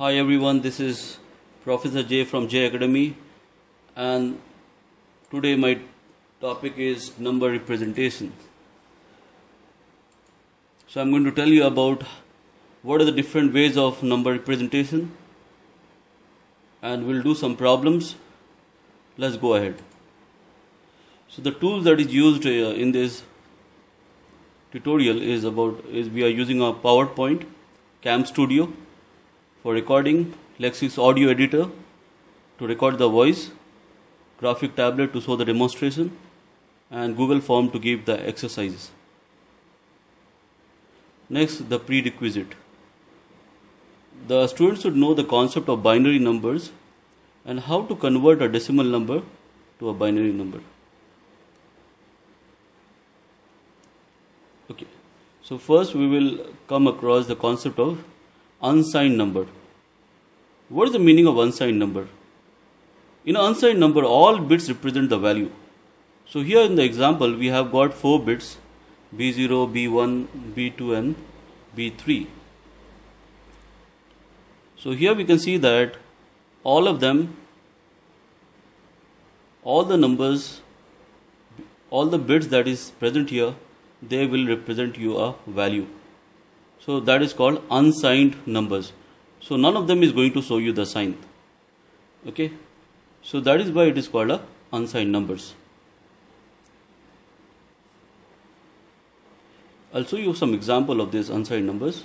Hi everyone, this is Professor J from J Academy, and today my topic is number representation. So I'm going to tell you about what are the different ways of number representation, and we'll do some problems. Let's go ahead. So the tool that is used in this tutorial is we are using a PowerPoint, Cam Studio for recording, Lexis audio editor to record the voice, graphic tablet to show the demonstration, and Google form to give the exercises. Next, the prerequisite. The students should know the concept of binary numbers and how to convert a decimal number to a binary number. Okay, so first we will come across the concept of unsigned number. What is the meaning of unsigned number? In an unsigned number, all bits represent the value. So here in the example, we have got 4 bits, B0, B1, B2 and B3. So here we can see that all of them, all the numbers, all the bits that is present here, they will represent you a value. So that is called unsigned numbers. So none of them is going to show you the sign. Okay. So that is why it is called a unsigned numbers. I'll show you some example of these unsigned numbers.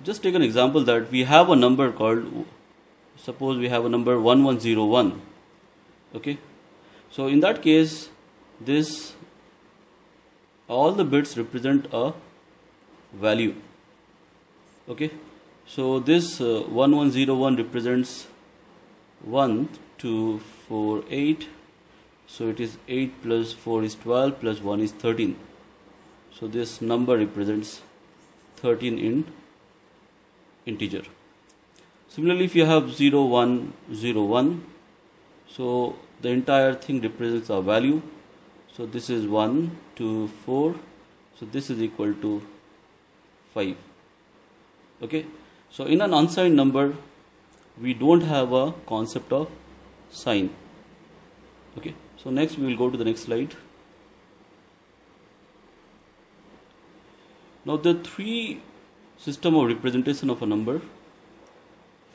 Just take an example that we have a number called, suppose we have a number 1101. Okay. So in that case, all the bits represent a value. Okay, so this 1101 represents 1, 2, 4, 8. So it is 8 plus 4 is 12 plus 1 is 13. So this number represents 13 in integer. Similarly, if you have 0101, so the entire thing represents a value. So this is 1, 2, 4. So this is equal to 5. Okay. So in an unsigned number, we don't have a concept of sign. Okay. So next we will go to the next slide. Now the 3 system of representation of a number.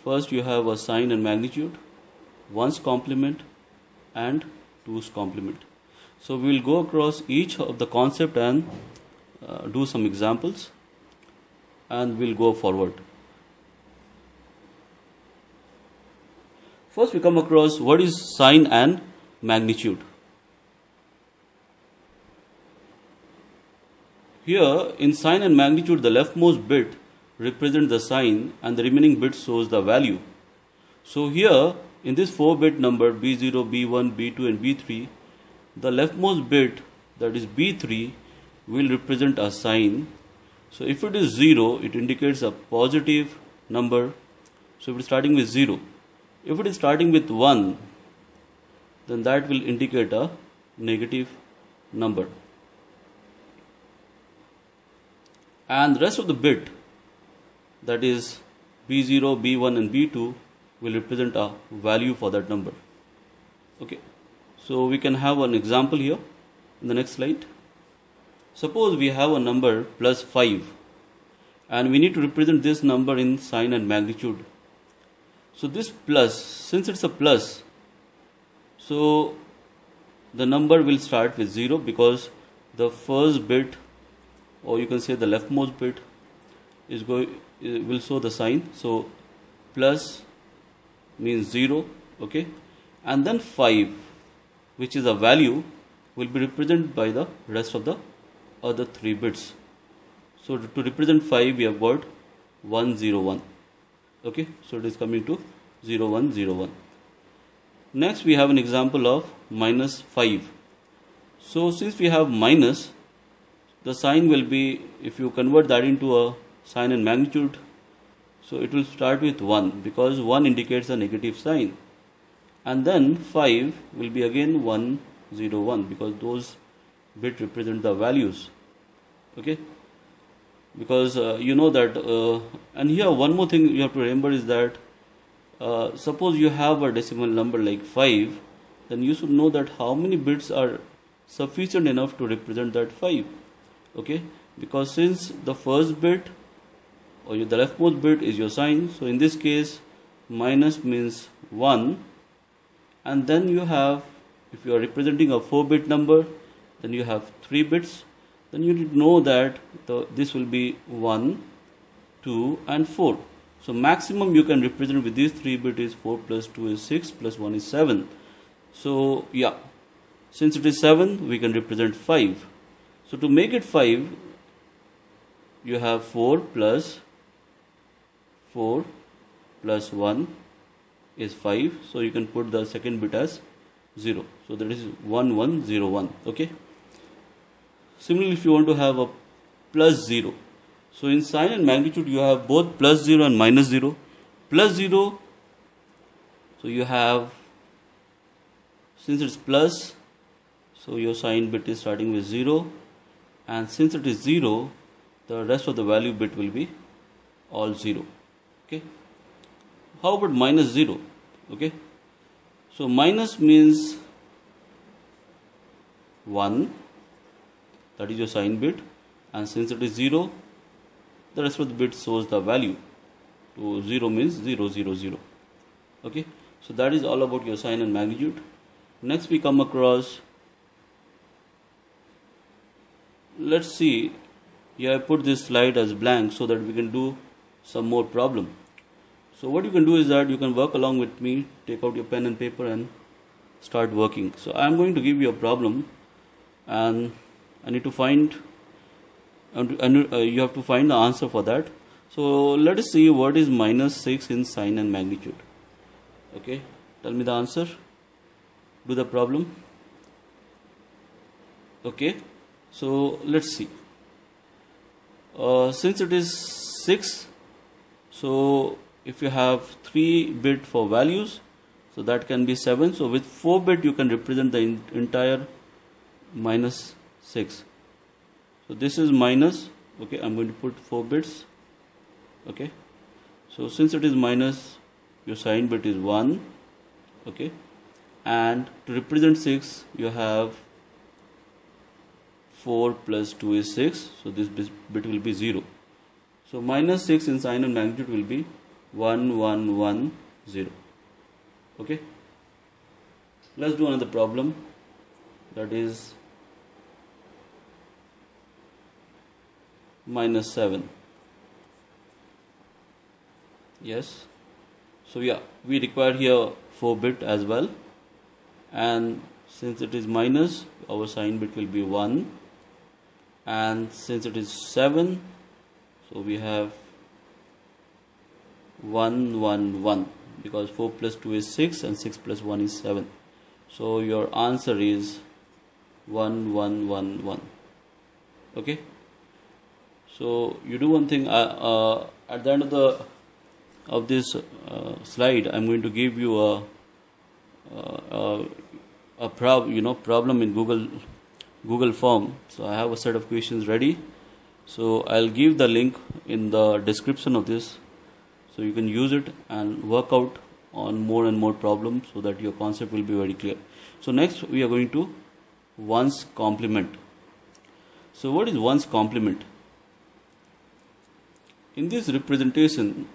First you have a sign and magnitude, 1's complement and 2's complement. So we will go across each of the concept and do some examples, and we'll go forward. First we come across what is sign and magnitude. Here in sign and magnitude, the leftmost bit represents the sign and the remaining bit shows the value. So here in this 4-bit number B0, B1, B2 and B3, the leftmost bit, that is B3, will represent a sign. So if it is 0, it indicates a positive number. So if it is starting with 0. If it is starting with 1, then that will indicate a negative number. And the rest of the bit, that is B0, B1 and B2, will represent a value for that number. Okay. So we can have an example here in the next slide. Suppose we have a number plus 5 and we need to represent this number in sign and magnitude. So this plus, since it's a plus, so the number will start with 0 because the first bit, or you can say the leftmost bit, will show the sign. So plus means 0, okay, and then 5, which is a value, will be represented by the rest of the other 3 bits. So to represent 5, we have got 101. Okay, so it is coming to 0101. Next we have an example of minus 5. So since we have minus, the sign will be, if you convert that into a sign and magnitude, so it will start with 1 because 1 indicates a negative sign. And then 5 will be again 101 because those bits represent the values. Okay. because you know that and here one more thing you have to remember is that suppose you have a decimal number like 5, then you should know that how many bits are sufficient enough to represent that 5. Okay, because since the first bit or the leftmost bit is your sign, so in this case minus means 1, and then you have, if you are representing a 4-bit number, then you have 3 bits. Then you need to know that this will be 1, 2 and 4. So maximum you can represent with these 3 bits is 4 plus 2 is 6 plus 1 is 7. So yeah, since it is 7, we can represent 5. So to make it 5, you have 4 plus 1 is 5. So you can put the second bit as 0. So that is 1 1 0 1. Okay. Similarly, if you want to have a plus 0, so in sign and magnitude you have both plus 0 and minus 0. Plus 0, so you have, since it's plus, so your sign bit is starting with 0, and since it is 0, the rest of the value bit will be all 0. Okay. How about minus 0? Okay. So minus means 1, that is your sign bit, and since it is 0, the rest of the bit shows the value. So 0 means 0 0 0. Okay. So that is all about your sign and magnitude. Next we come across, let's see, here I put this slide as blank so that we can do some more problem. So what you can do is that you can work along with me, take out your pen and paper and start working. So I am going to give you a problem, and I need to find, you have to find the answer for that. So let us see what is minus 6 in sign and magnitude. Okay, tell me the answer. Do the problem. Okay, so let's see. Since it is 6, so if you have 3 bit for values, so that can be 7. So with 4 bit you can represent the entire minus 6. So this is minus. Okay, I'm going to put 4 bits. Okay, so since it is minus, your sign bit is 1. Okay, and to represent 6 you have 4 plus 2 is 6, so this bit will be 0. So minus 6 in sign and magnitude will be 1 1 1 0. Okay, let's do another problem, that is minus 7. Yes, so yeah, we require here 4 bit as well, and since it is minus, our sign bit will be 1, and since it is 7, so we have 1 1 1, because 4 plus 2 is 6 and 6 plus 1 is 7. So your answer is 1 1 1 1. Okay, so you do one thing, at the end of this slide, I'm going to give you a problem in Google form. So I have a set of questions ready, so I'll give the link in the description of this, so you can use it and work out on more and more problems so that your concept will be very clear. So next we are going to one's complement. So what is one's complement? In this representation,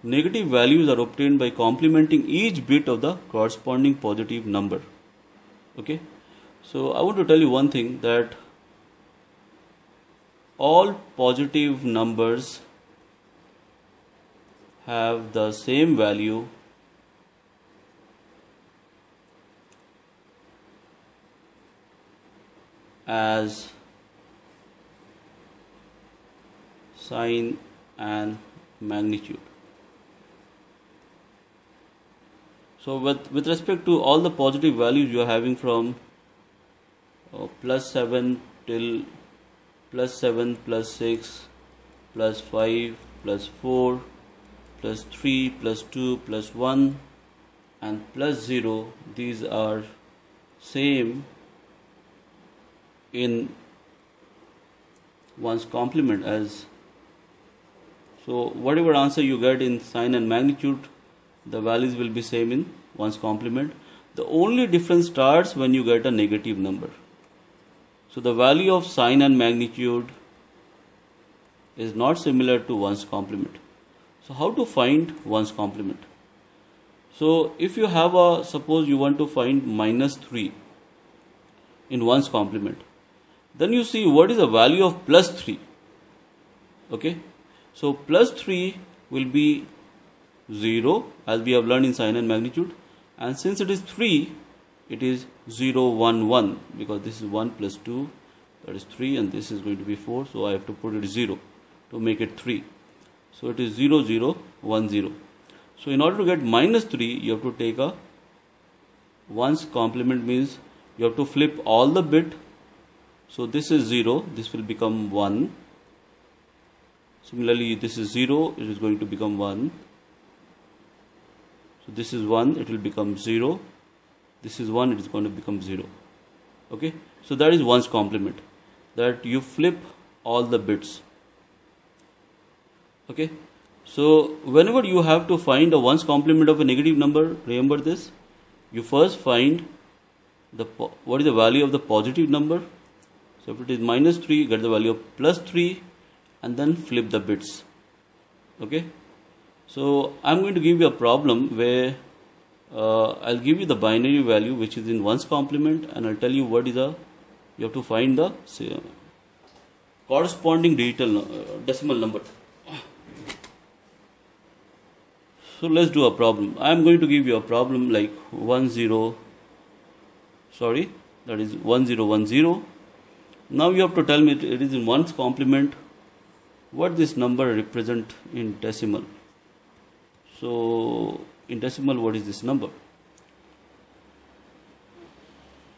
negative values are obtained by complementing each bit of the corresponding positive number. Okay, so I want to tell you one thing, that all positive numbers have the same value as sign and magnitude. So with respect to all the positive values you are having from plus 7 till plus 7 plus 6 plus 5 plus 4 plus 3 plus 2 plus 1 and plus 0, these are same in one's complement as So whatever answer you get in sign and magnitude, the values will be same in 1's complement. The only difference starts when you get a negative number. So the value of sign and magnitude is not similar to 1's complement. So how to find 1's complement? So if you have suppose you want to find -3 in 1's complement, then you see what is the value of +3. Okay, so +3 will be 0, as we have learned in sign and magnitude, and since it is 3, it is 0, 1, 1, because this is 1 plus 2, that is 3, and this is going to be 4, so I have to put it 0 to make it 3. So it is 0, 0, 1, 0. So in order to get -3, you have to take a 1's complement, means you have to flip all the bit. So this is 0, this will become 1. Similarly, this is 0, it is going to become 1. So this is 1, it will become 0. This is 1, it is going to become 0. Okay, so that is 1's complement, that you flip all the bits. Okay, so whenever you have to find a 1's complement of a negative number, remember this, you first find what is the value of the positive number. So if it is -3, get the value of +3 and then flip the bits. Okay, so I'm going to give you a problem where I'll give you the binary value which is in 1's complement, and I'll tell you what is you have to find the corresponding decimal number. So let's do a problem. I am going to give you a problem like that is 1010. Now you have to tell me it is in 1's complement, what this number represent in decimal. So in decimal, what is this number?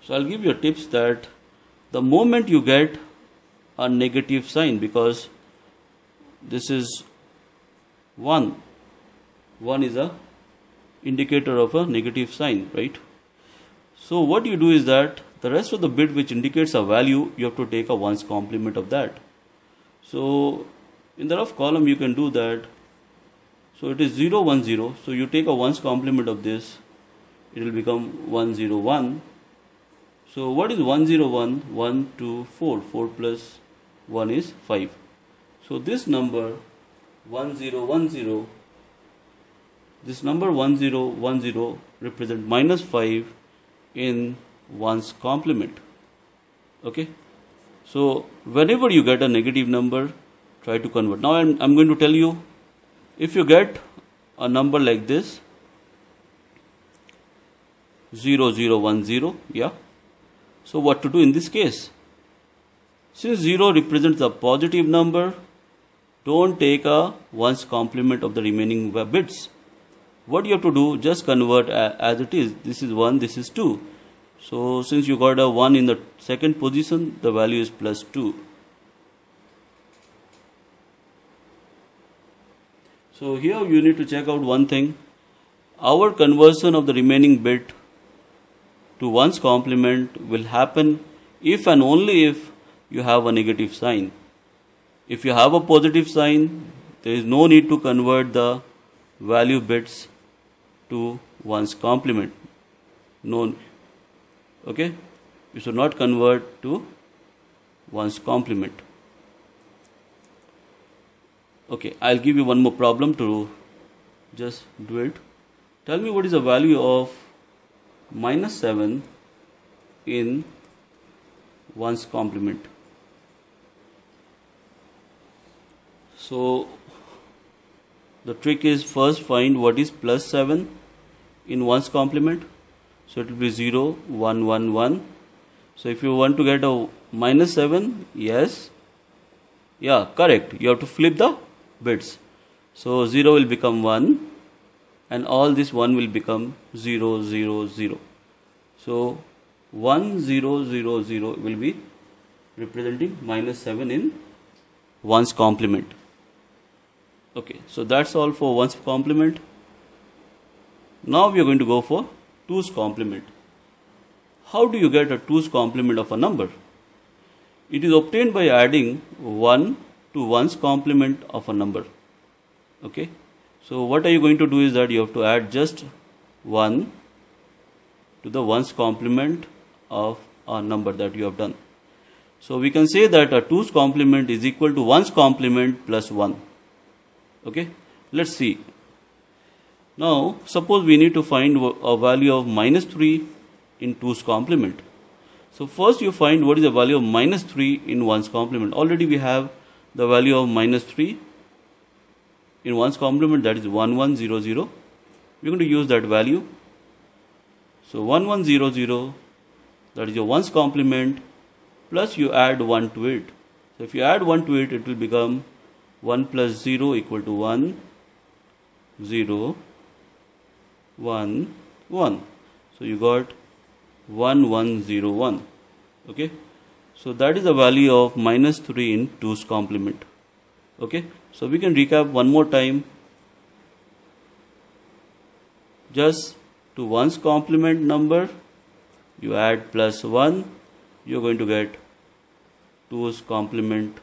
So I'll give you tips that the moment you get a negative sign, because this is 1 is a indicator of a negative sign, right? So what you do is that the rest of the bit which indicates a value, you have to take a 1's complement of that. So in the rough column you can do that. So it is 0, 1, 0. So you take a 1's complement of this, it will become 1, 0, 1. So what is 1, 0, 1? 1, 2, 4. 4 plus 1 is 5. So this number 1, 0, 1, 0, this number 1, 0, 1, 0 represent -5 in 1's complement. Okay, so whenever you get a negative number, try to convert. Now I'm going to tell you, if you get a number like this 0, 0, 1, 0, yeah, so what to do in this case? Since 0 represents a positive number, don't take a 1's complement of the remaining bits. What you have to do, just convert as it is. This is 1, this is 2. So since you got a 1 in the second position, the value is +2. So here you need to check out one thing. Our conversion of the remaining bit to 1's complement will happen if and only if you have a negative sign. If you have a positive sign, there is no need to convert the value bits to 1's complement. No, okay, you should not convert to 1's complement. Okay, I'll give you one more problem to just do it. Tell me what is the value of -7 in 1's complement. So the trick is first find what is +7 in 1's complement. So it will be 0, 1, 1, 1. So if you want to get a -7, yes, yeah, correct, you have to flip the bits. So 0 will become 1 and all this 1 will become 0, 0, 0. So 1, 0, 0, 0 will be representing -7 in 1's complement. Okay, so that's all for 1's complement. Now we are going to go for 2's complement. How do you get a 2's complement of a number? It is obtained by adding 1 to 1's complement of a number. Okay, so what are you going to do is that you have to add just 1 to the ones complement of a number that you have done. So we can say that a 2's complement is equal to 1's complement plus 1. Okay, let's see. Now suppose we need to find a value of minus 3 in 2's complement. So first you find what is the value of minus 3 in 1's complement. Already we have the value of minus 3 in 1's complement, that is 1100. We're going to use that value. So 1100, that is your 1's complement, plus you add 1 to it. So if you add 1 to it, it will become 1 plus 0 equal to 1, 0, 1, 1. So you got 1101. Okay, so that is the value of minus 3 in 2's complement. Okay, so we can recap one more time. Just to 1's complement number, you add plus 1, you are going to get 2's complement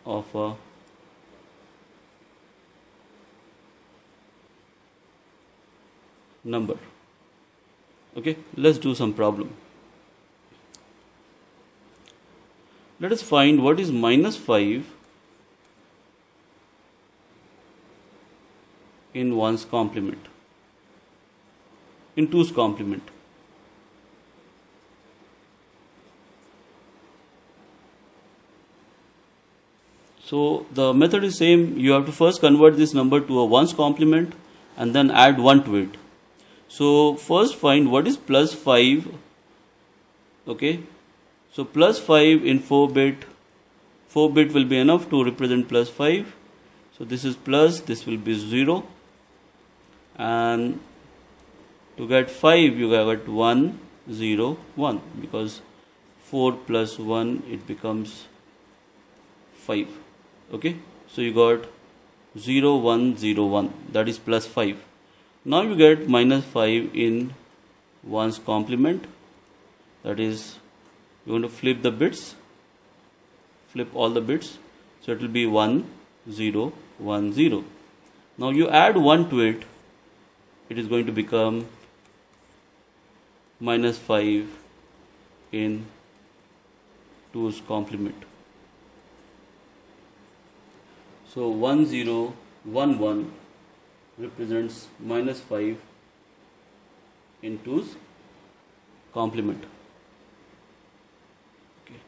of a number. Okay, let's do some problem. Let us find what is minus 5 in 1's complement, in 2's complement. So the method is same. You have to first convert this number to a 1's complement and then add 1 to it. So first find what is plus 5. Okay, so plus 5 in 4-bit. 4-bit will be enough to represent plus 5. So this is plus, this will be 0. And to get 5 you get 1, 0, 1, because 4 plus 1 it becomes 5. Okay, so you got 0, 1, 0, 1, that is plus 5. Now you get minus 5 in 1's complement, that is you want to flip the bits, flip all the bits, so it will be 1, 0, 1, 0. Now you add 1 to it, it is going to become minus 5 in 2's complement. So 1, 0, 1, 1 represents minus 5 in 2's complement. Okay.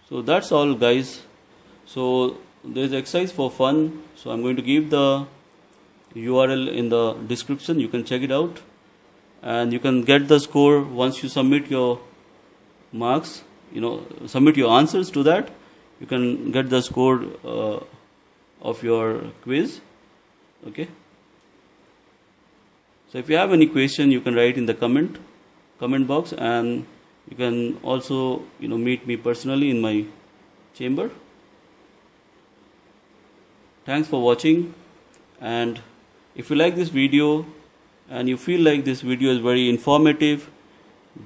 So that's all, guys. So there is exercise for fun. So I'm going to give the URL in the description. You can check it out, and you can get the score once you submit your marks. Submit your answers to that. You can get the score of your quiz. Okay. So if you have any question, you can write in the comment box, and you can also meet me personally in my chamber. Thanks for watching, and if you like this video and you feel like this video is very informative,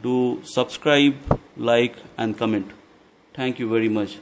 do subscribe, like and comment. Thank you very much.